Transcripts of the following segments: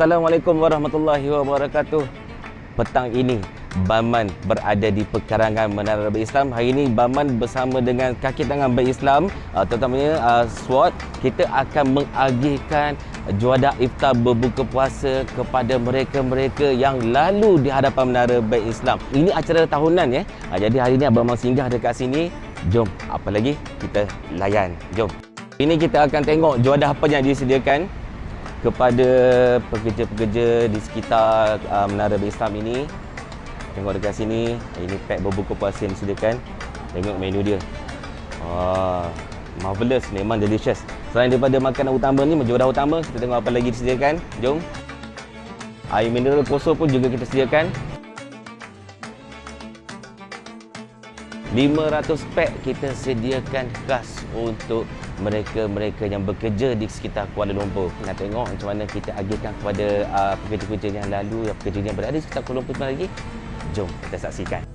Assalamualaikum warahmatullahi wabarakatuh. Petang ini Baman berada di pekarangan Menara Baik Islam. Hari ini Baman bersama dengan kaki tangan Baik Islam, terutamanya SWAT, kita akan mengagihkan juadah iftar berbuka puasa kepada mereka-mereka yang lalu di hadapan Menara Baik Islam. Ini acara tahunan ya. Jadi hari ini Abang singgah dekat sini. Jom, apa lagi kita layan. Jom. Ini kita akan tengok juadah apa yang disediakan kepada pekerja-pekerja di sekitar Menara Baik Islam ini. Tengok dekat sini, ini pack berbuka puasa yang disediakan. Tengok menu dia. Marvelous, memang delicious. Selain daripada makanan utama ni, juadah utama, kita tengok apa lagi disediakan. Jom. Air mineral kosong pun juga kita sediakan. 500 pack kita sediakan khas untuk mereka-mereka yang bekerja di sekitar Kuala Lumpur. Nak tengok macam mana kita agihkan kepada pekerja-pekerja yang lalu, pekerja yang berada di sekitar Kuala Lumpur lagi. Jom kita saksikan.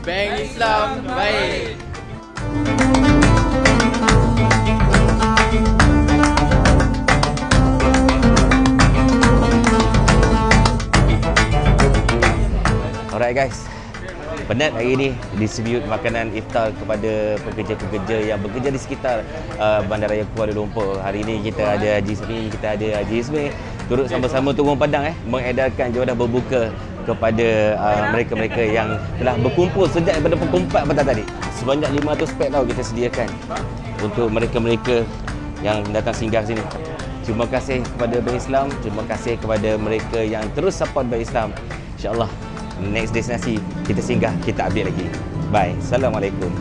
Bank Islam baik. Alright guys, penat hari ini distribute makanan iftar kepada pekerja-pekerja yang bekerja di sekitar Bandaraya Kuala Lumpur. Hari ini kita ada Haji Ismi, kita ada Haji Ismi turut sama-sama turun padang mengedarkan juadah berbuka kepada mereka-mereka yang telah berkumpul sejak daripada pukul 4 petang tadi. Sebanyak 500 pack tau kita sediakan untuk mereka-mereka yang datang singgah sini. Terima kasih kepada Baik Islam, terima kasih kepada mereka yang terus support Baik Islam. InsyaAllah next destinasi kita singgah, kita update lagi. Bye. Assalamualaikum.